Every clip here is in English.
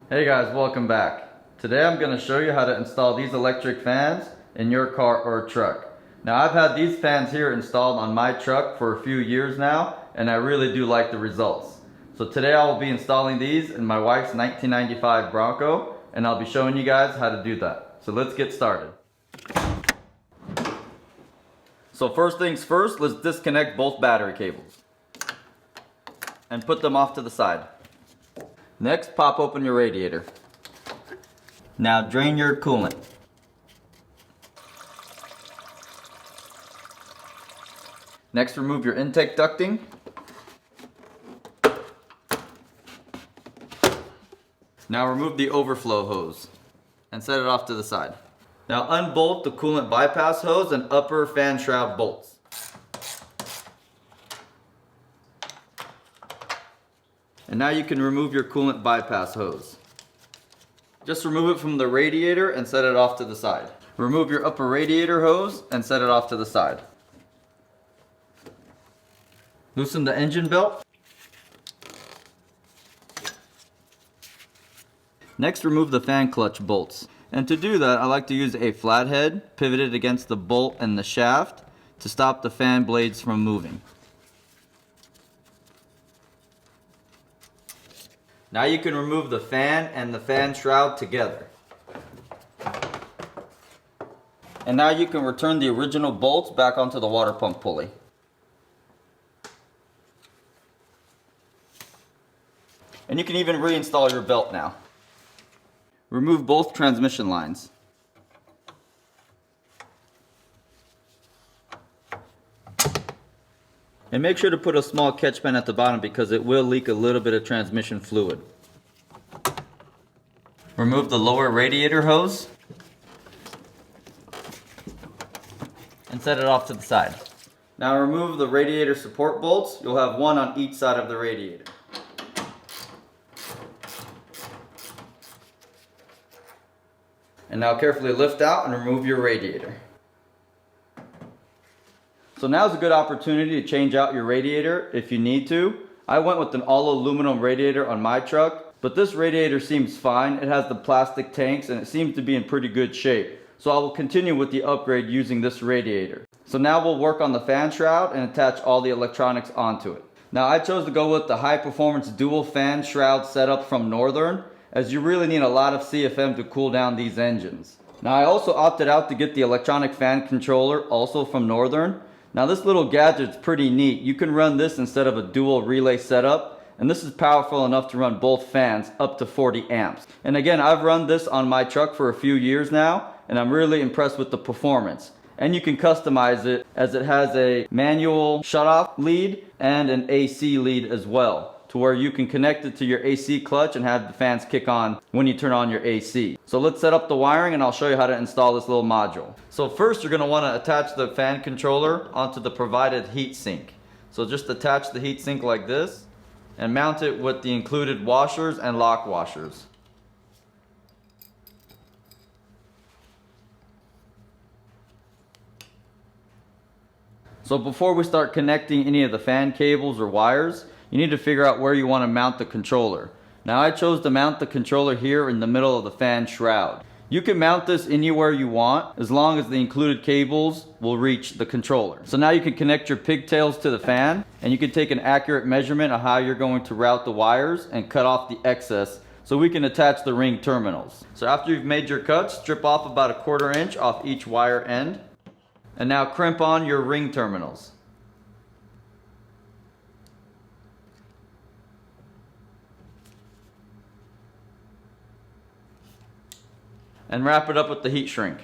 Hey guys, welcome back. Today I'm going to show you how to install these electric fans in your car or truck. Now I've had these fans here installed on my truck for a few years now, and I really do like the results. So today I will be installing these in my wife's 1995 Bronco, and I'll be showing you guys how to do that. So let's get started. So first things first, let's disconnect both battery cables and put them off to the side. Next, pop open your radiator. Now drain your coolant. Next, remove your intake ducting. Now remove the overflow hose and set it off to the side. Now unbolt the coolant bypass hose and upper fan shroud bolts. And now you can remove your coolant bypass hose. Just remove it from the radiator and set it off to the side. Remove your upper radiator hose and set it off to the side. Loosen the engine belt. Next, remove the fan clutch bolts. And to do that, I like to use a flathead pivoted against the bolt and the shaft to stop the fan blades from moving. Now you can remove the fan and the fan shroud together. And now you can return the original bolts back onto the water pump pulley. And you can even reinstall your belt now. Remove both transmission lines. And make sure to put a small catch pan at the bottom because it will leak a little bit of transmission fluid. Remove the lower radiator hose and set it off to the side. Now remove the radiator support bolts. You'll have one on each side of the radiator. And now carefully lift out and remove your radiator. So now's a good opportunity to change out your radiator if you need to. I went with an all aluminum radiator on my truck, but this radiator seems fine. It has the plastic tanks and it seems to be in pretty good shape. So I will continue with the upgrade using this radiator. So now we'll work on the fan shroud and attach all the electronics onto it. Now I chose to go with the high performance dual fan shroud setup from Northern, as you really need a lot of CFM to cool down these engines. Now I also opted out to get the electronic fan controller also from Northern. Now this little gadget's pretty neat. You can run this instead of a dual relay setup, and this is powerful enough to run both fans up to 40 amps. And again, I've run this on my truck for a few years now, and I'm really impressed with the performance. And you can customize it as it has a manual shutoff lead and an AC lead as well, to where you can connect it to your AC clutch and have the fans kick on when you turn on your AC. So let's set up the wiring and I'll show you how to install this little module. So first you're going to want to attach the fan controller onto the provided heat sink. So just attach the heat sink like this and mount it with the included washers and lock washers. So before we start connecting any of the fan cables or wires, you need to figure out where you want to mount the controller. Now I chose to mount the controller here in the middle of the fan shroud. You can mount this anywhere you want as long as the included cables will reach the controller. So now you can connect your pigtails to the fan, and you can take an accurate measurement of how you're going to route the wires and cut off the excess so we can attach the ring terminals. So after you've made your cuts, strip off about 1/4 inch off each wire end, and now crimp on your ring terminals. And wrap it up with the heat shrink.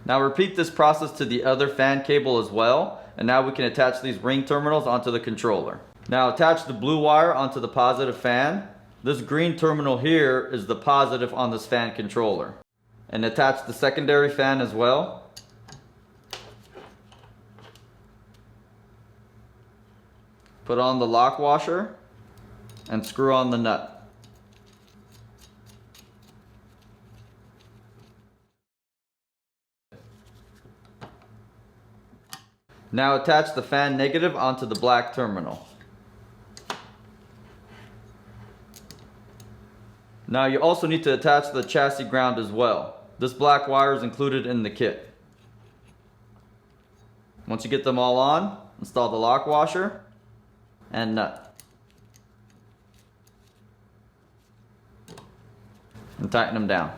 Now repeat this process to the other fan cable as well, and now we can attach these ring terminals onto the controller. Now attach the blue wire onto the positive fan. This green terminal here is the positive on this fan controller. And attach the secondary fan as well. Put on the lock washer and screw on the nut. Now attach the fan negative onto the black terminal. Now you also need to attach the chassis ground as well. This black wire is included in the kit. Once you get them all on, install the lock washer and nut. And tighten them down.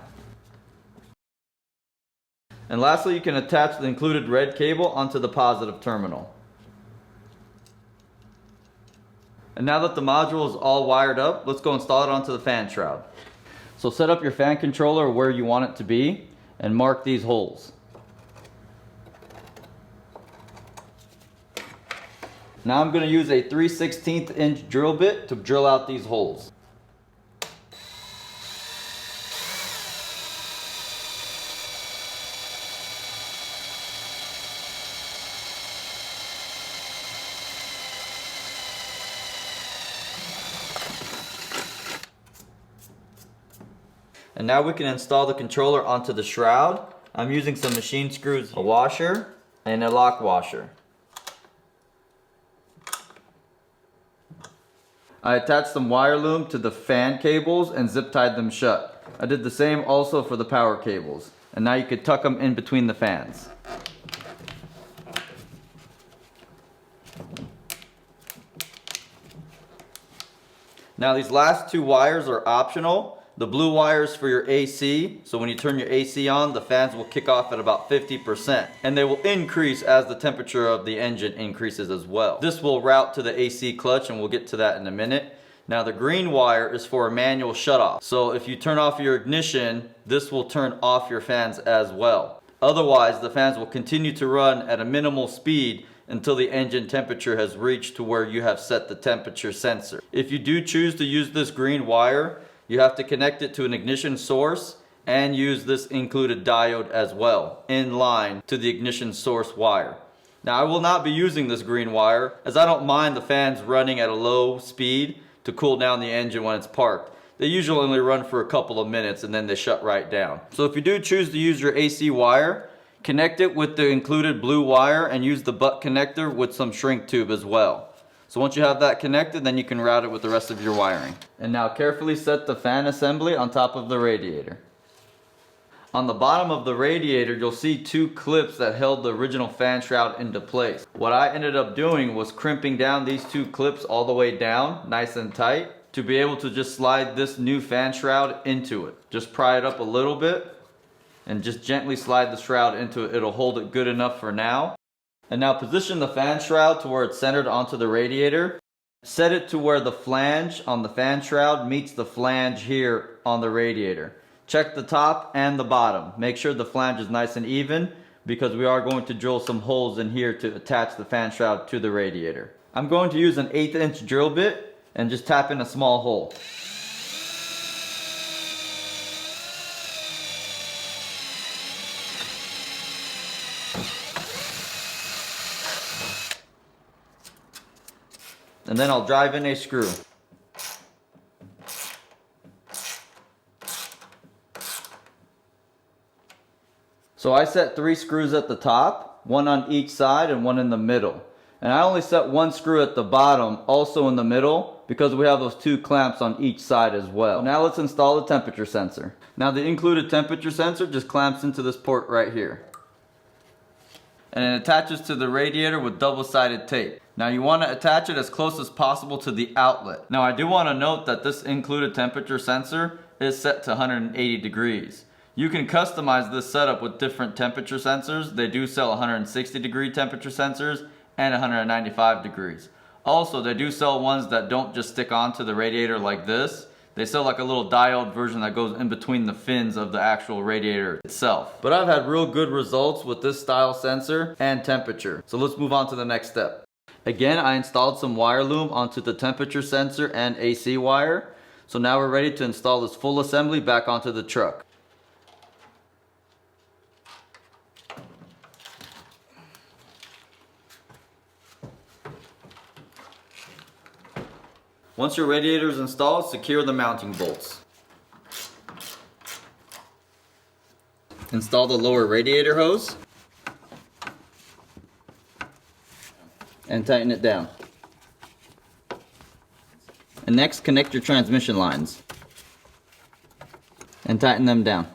And lastly, you can attach the included red cable onto the positive terminal. And now that the module is all wired up, let's go install it onto the fan shroud. So set up your fan controller where you want it to be and mark these holes. Now I'm going to use a 3/16 inch drill bit to drill out these holes. And now we can install the controller onto the shroud. I'm using some machine screws, a washer, and a lock washer. I attached some wire loom to the fan cables and zip tied them shut. I did the same also for the power cables. And now you can tuck them in between the fans. Now these last two wires are optional. The blue wire is for your AC, so when you turn your AC on, the fans will kick off at about 50%. And they will increase as the temperature of the engine increases as well. This will route to the AC clutch, and we'll get to that in a minute. Now the green wire is for a manual shutoff. So if you turn off your ignition, this will turn off your fans as well. Otherwise, the fans will continue to run at a minimal speed until the engine temperature has reached to where you have set the temperature sensor. If you do choose to use this green wire, you have to connect it to an ignition source and use this included diode as well, in line to the ignition source wire. Now I will not be using this green wire as I don't mind the fans running at a low speed to cool down the engine when it's parked. They usually only run for a couple of minutes and then they shut right down. So if you do choose to use your AC wire, connect it with the included blue wire and use the butt connector with some shrink tube as well. So once you have that connected, then you can route it with the rest of your wiring. And now carefully set the fan assembly on top of the radiator. On the bottom of the radiator, you'll see two clips that held the original fan shroud into place. What I ended up doing was crimping down these two clips all the way down, nice and tight, to be able to just slide this new fan shroud into it. Just pry it up a little bit and just gently slide the shroud into it. It'll hold it good enough for now. And now position the fan shroud to where it's centered onto the radiator. Set it to where the flange on the fan shroud meets the flange here on the radiator. Check the top and the bottom. Make sure the flange is nice and even because we are going to drill some holes in here to attach the fan shroud to the radiator. I'm going to use an 1/8 inch drill bit and just tap in a small hole. And then I'll drive in a screw. So I set 3 screws at the top, one on each side and one in the middle. And I only set 1 screw at the bottom, also in the middle, because we have those 2 clamps on each side as well. Now let's install the temperature sensor. Now the included temperature sensor just clamps into this port right here. And it attaches to the radiator with double-sided tape. Now you want to attach it as close as possible to the outlet. Now I do want to note that this included temperature sensor is set to 180 degrees. You can customize this setup with different temperature sensors. They do sell 160 degree temperature sensors and 195 degrees. Also, they do sell ones that don't just stick onto the radiator like this. They sell like a little diode version that goes in between the fins of the actual radiator itself. But I've had real good results with this style sensor and temperature. So let's move on to the next step. Again, I installed some wire loom onto the temperature sensor and AC wire. So now we're ready to install this full assembly back onto the truck. Once your radiator is installed, secure the mounting bolts. Install the lower radiator hose. and tighten it down. And next, connect your transmission lines and tighten them down.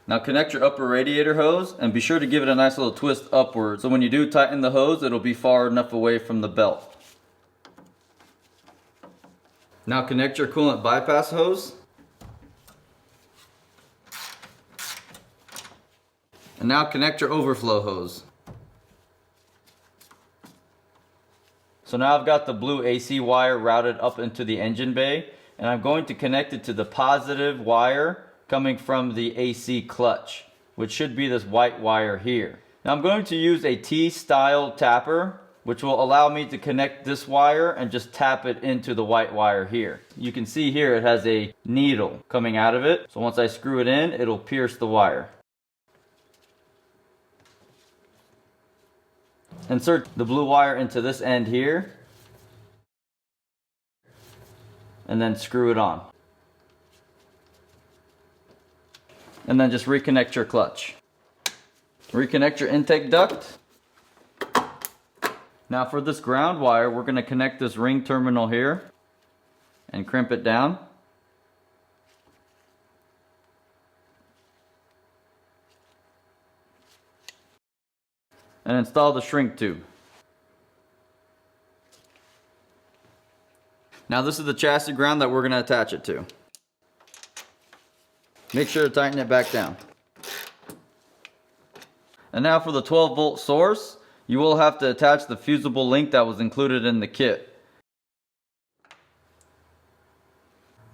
Now connect your upper radiator hose and be sure to give it a nice little twist upward, so when you do tighten the hose, it'll be far enough away from the belt. Now connect your coolant bypass hose. And now connect your overflow hose. So now I've got the blue AC wire routed up into the engine bay, and I'm going to connect it to the positive wire coming from the AC clutch, which should be this white wire here. Now I'm going to use a T-style tapper, which will allow me to connect this wire and just tap it into the white wire here. You can see here it has a needle coming out of it, so once I screw it in, it'll pierce the wire. Insert the blue wire into this end here, and then screw it on. And then just reconnect your clutch. Reconnect your intake duct. Now for this ground wire, we're going to connect this ring terminal here and crimp it down. And install the shrink tube. Now this is the chassis ground that we're going to attach it to. Make sure to tighten it back down. And now for the 12-volt source, you will have to attach the fusible link that was included in the kit.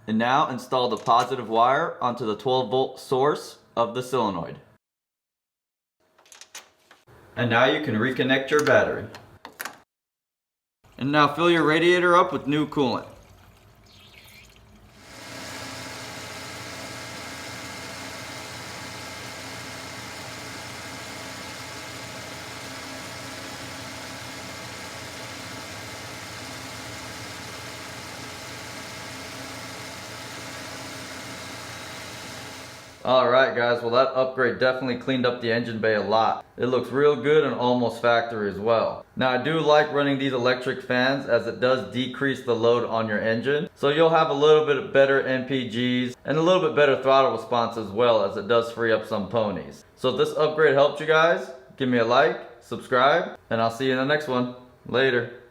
And now install the positive wire onto the 12-volt source of the solenoid. And now you can reconnect your battery. And now fill your radiator up with new coolant. Alright guys, well that upgrade definitely cleaned up the engine bay a lot. It looks real good and almost factory as well. Now I do like running these electric fans as it does decrease the load on your engine. So you'll have a little bit better MPGs and a little bit better throttle response as well, as it does free up some ponies. So if this upgrade helped you guys, give me a like, subscribe, and I'll see you in the next one. Later.